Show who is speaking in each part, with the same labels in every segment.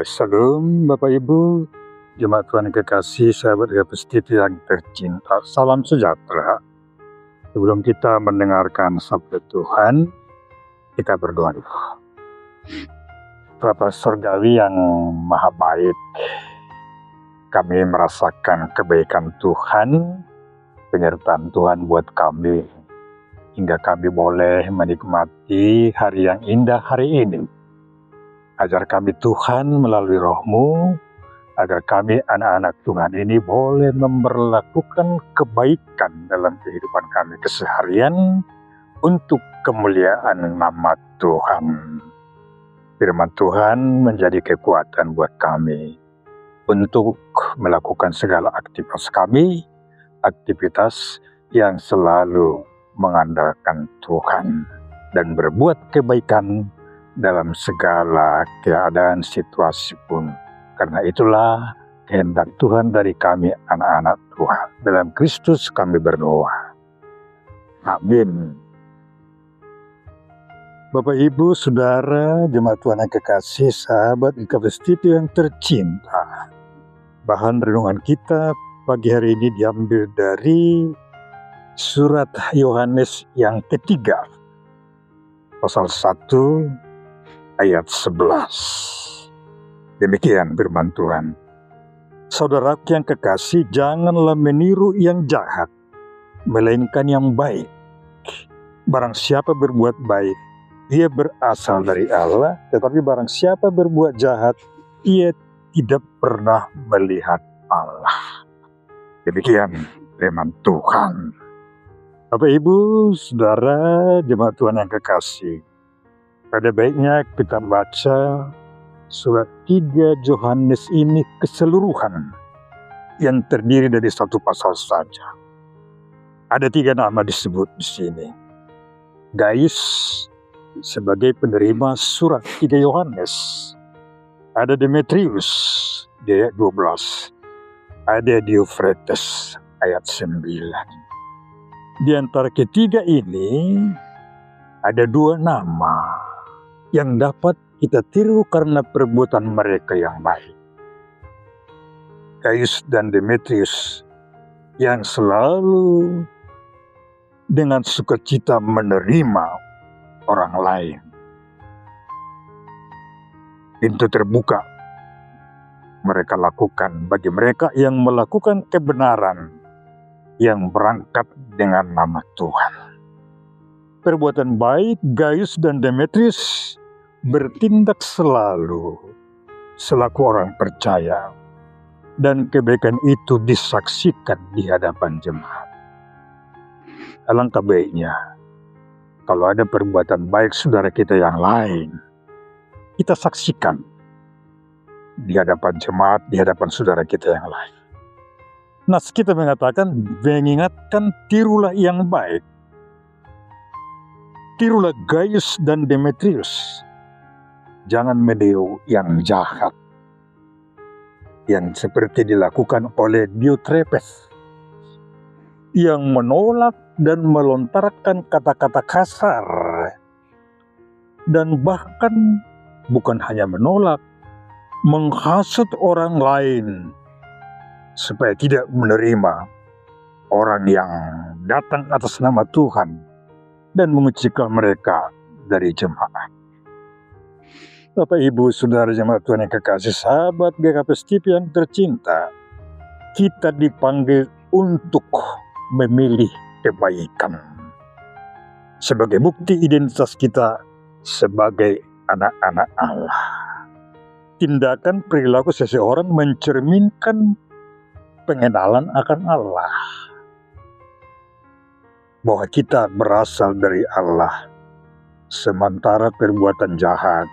Speaker 1: Shalom Bapak Ibu, Jemaat Tuhan yang kekasih, sahabat Gapestiti yang tercinta, salam sejahtera. Sebelum kita mendengarkan sabda Tuhan, kita berdoa dulu. Bapa Surgawi yang Maha Baik, kami merasakan kebaikan Tuhan, penyertaan Tuhan buat kami, hingga kami boleh menikmati hari yang indah hari ini. Ajar kami Tuhan melalui Roh-Mu, agar kami anak-anak Tuhan ini boleh memperlakukan kebaikan dalam kehidupan kami keseharian untuk kemuliaan nama Tuhan. Firman Tuhan menjadi kekuatan buat kami untuk melakukan segala aktivitas yang selalu mengandalkan Tuhan dan berbuat kebaikan dalam segala keadaan situasi pun. Karena itulah kehendak Tuhan dari kami anak-anak Tuhan. Dalam Kristus kami berdoa. Amin. Bapak Ibu, Saudara, Jemaat Tuhan yang kekasih, sahabat Gapestiti yang tercinta. Bahan renungan kita pagi hari ini diambil dari surat Yohanes yang ketiga, pasal 1 ayat 11. Demikian firman Tuhan. Saudaraku yang kekasih, janganlah meniru yang jahat, melainkan yang baik. Barang siapa berbuat baik, ia berasal dari Allah, tetapi barang siapa berbuat jahat, ia tidak pernah melihat Allah. Demikian firman Tuhan. Bapak Ibu, Saudara, Jemaat Tuhan yang kekasih, pada baiknya kita baca surat 3 Yohanes ini keseluruhan, yang terdiri dari satu pasal saja. Ada 3 nama disebut di sini. Gaius sebagai penerima surat 3 Yohanes. Ada Demetrius di ayat 12. Ada Diofretes ayat 9. Di antara ketiga ini ada 2 nama yang dapat kita tiru karena perbuatan mereka yang baik. Gaius dan Demetrius yang selalu dengan sukacita menerima orang lain. Pintu terbuka mereka lakukan bagi mereka yang melakukan kebenaran, yang berangkat dengan nama Tuhan. Perbuatan baik Gaius dan Demetrius bertindak selalu selaku orang percaya, dan kebaikan itu disaksikan di hadapan jemaat. Alangkah baiknya kalau ada perbuatan baik saudara kita yang lain, kita saksikan di hadapan jemaat, di hadapan saudara kita yang lain. Nas kita mengatakan, mengingatkan tirulah yang baik. Tirulah Gaius dan Demetrius. Jangan meniru yang jahat, yang seperti dilakukan oleh Diotrephes, yang menolak dan melontarkan kata-kata kasar, dan bahkan bukan hanya menolak, menghasut orang lain supaya tidak menerima orang yang datang atas nama Tuhan dan mengucilkan mereka dari jemaat. Bapak Ibu Saudara Jemaat Tuhan yang kekasih, sahabat Gapestiti yang tercinta, kita dipanggil untuk memilih kebaikan sebagai bukti identitas kita sebagai anak-anak Allah. Tindakan perilaku seseorang mencerminkan pengenalan akan Allah, bahwa kita berasal dari Allah, sementara perbuatan jahat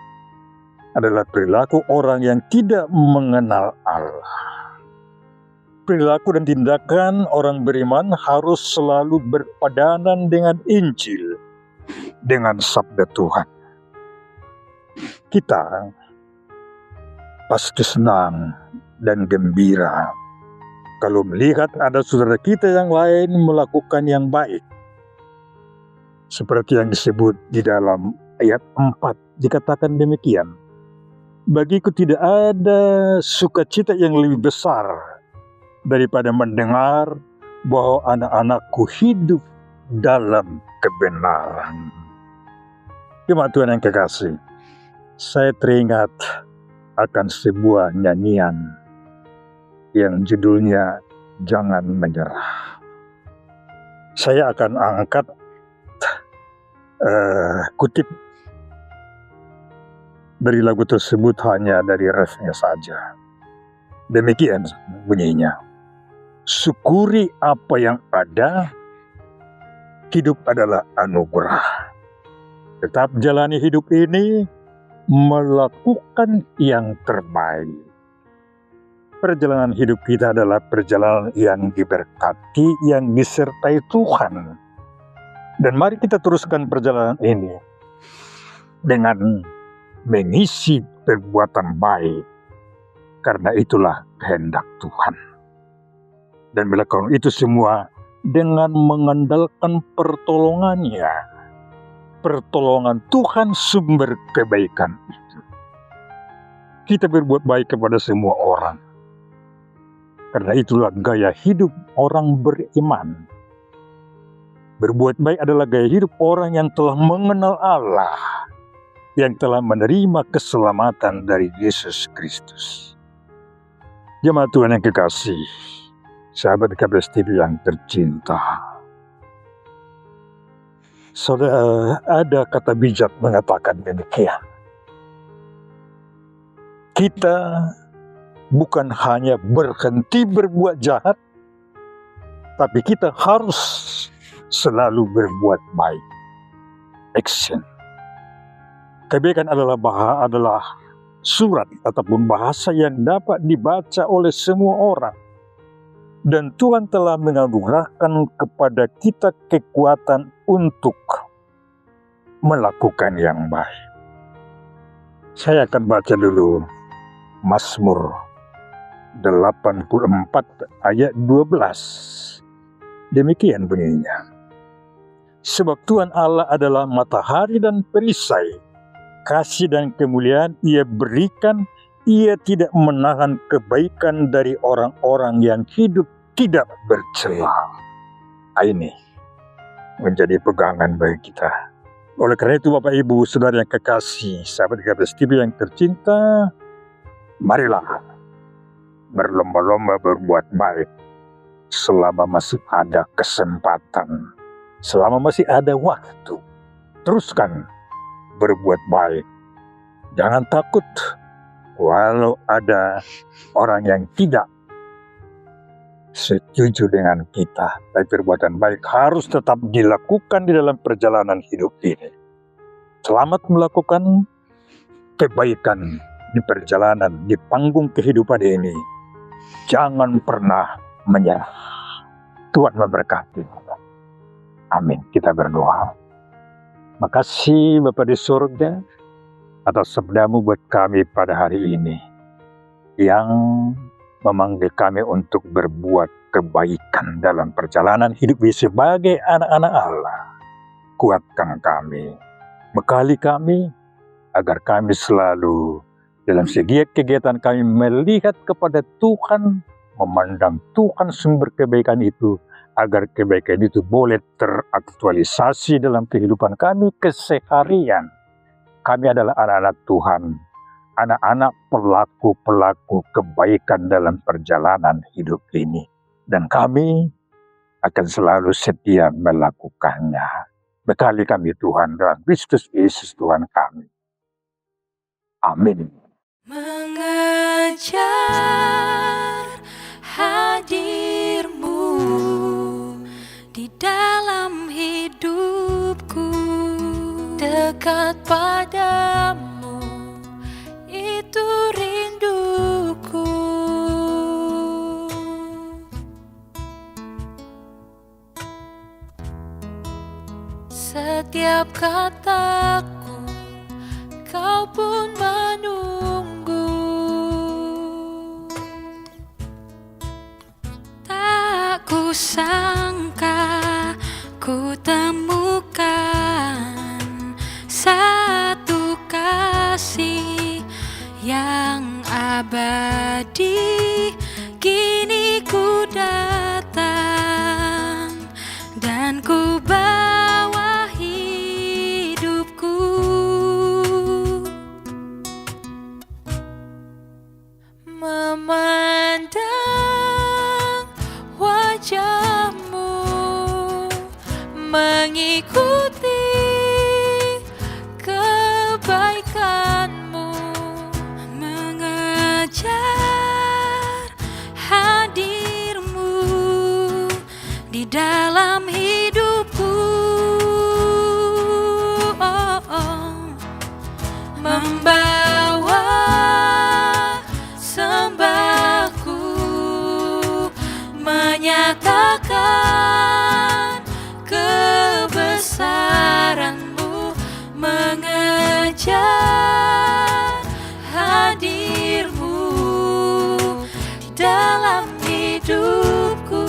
Speaker 1: adalah perilaku orang yang tidak mengenal Allah. Perilaku dan tindakan orang beriman harus selalu berpadanan dengan Injil, dengan sabda Tuhan. Kita pasti senang dan gembira kalau melihat ada saudara kita yang lain melakukan yang baik. Seperti yang disebut di dalam ayat 4, dikatakan demikian. Bagiku tidak ada sukacita yang lebih besar daripada mendengar bahwa anak-anakku hidup dalam kebenaran. Jemaat Tuhan yang kekasih, saya teringat akan sebuah nyanyian yang judulnya Jangan Menyerah. Saya akan angkat kutip dari lagu tersebut hanya dari refnya saja. Demikian bunyinya. Syukuri apa yang ada, hidup adalah anugerah. Tetap jalani hidup ini, melakukan yang terbaik. Perjalanan hidup kita adalah perjalanan yang diberkati, yang disertai Tuhan. Dan mari kita teruskan perjalanan ini dengan mengisi perbuatan baik, karena itulah kehendak Tuhan. Dan melakukan itu semua dengan mengandalkan pertolongannya, pertolongan Tuhan sumber kebaikan itu. Kita berbuat baik kepada semua orang, karena itulah gaya hidup orang beriman. Berbuat baik adalah gaya hidup orang yang telah mengenal Allah, yang telah menerima keselamatan dari Yesus Kristus. Jemaat Tuhan yang kekasih, sahabat KBS TV yang tercinta, saudara, ada kata bijak mengatakan demikian. Kita bukan hanya berhenti berbuat jahat, tapi kita harus selalu berbuat baik. Action. Kebaikan adalah surat ataupun bahasa yang dapat dibaca oleh semua orang. Dan Tuhan telah menganugerahkan kepada kita kekuatan untuk melakukan yang baik. Saya akan baca dulu Mazmur 84 ayat 12. Demikian bunyinya. Sebab Tuhan Allah adalah matahari dan perisai, kasih dan kemuliaan Ia berikan, Ia tidak menahan kebaikan dari orang-orang yang hidup tidak bercela. Ini menjadi pegangan bagi kita. Oleh karena itu Bapak Ibu Saudara yang kekasih, sahabat KBS TV yang tercinta, marilah berlomba-lomba berbuat baik selama masih ada kesempatan, selama masih ada waktu. Teruskan berbuat baik. Jangan takut walau ada orang yang tidak setuju dengan kita. Tapi perbuatan baik harus tetap dilakukan di dalam perjalanan hidup ini. Selamat melakukan kebaikan di perjalanan, di panggung kehidupan ini. Jangan pernah menyerah. Tuhan memberkati. Amin. Kita berdoa. Makasih Bapa di surga atas sabdamu buat kami pada hari ini, yang memanggil kami untuk berbuat kebaikan dalam perjalanan hidup ini sebagai anak-anak Allah. Kuatkan kami, bekali kami, agar kami selalu dalam setiap kegiatan kami melihat kepada Tuhan, memandang Tuhan sumber kebaikan itu, agar kebaikan itu boleh teraktualisasi dalam kehidupan kami keseharian. Kami adalah anak-anak Tuhan, anak-anak pelaku-pelaku kebaikan dalam perjalanan hidup ini. Dan kami akan selalu setia melakukannya. Bekali kami Tuhan dalam Kristus Yesus Tuhan kami. Amin.
Speaker 2: Mengejar hadir-Mu di dalam hidupku, dekat padamu, itu rinduku. Setiap kataku, Kau pun menunggu. Tak kusangka ku temukan satu kasih yang abadi, kini ku datang dan ku bawa hidupku. Memandang wajahmu, mengikuti kebaikanmu, mengejar hadirmu di dalam hidupku. Oh, oh. Membawa sembahku, menyatakan kebesaranmu, mengejar hadirmu di dalam hidupku.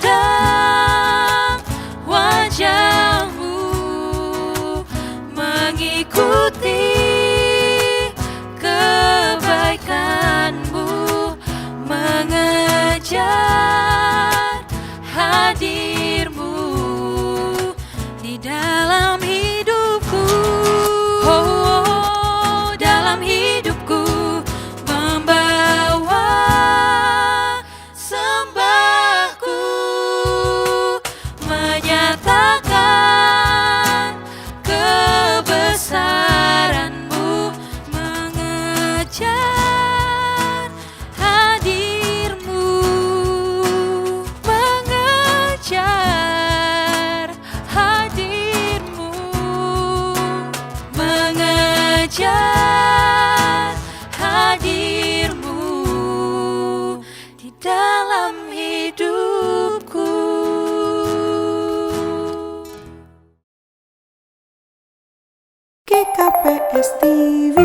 Speaker 2: Memandang wajahmu, mengikuti kebaikanmu, mengejar hadirmu di dalam hidupku. Oh, oh, dalam hidupku, membawa sembahku, menyatakan kebesaranmu, mengejar hadirmu, mengejar hadirmu, mengejar hadirmu di dalam hidupku.
Speaker 3: GKPS TV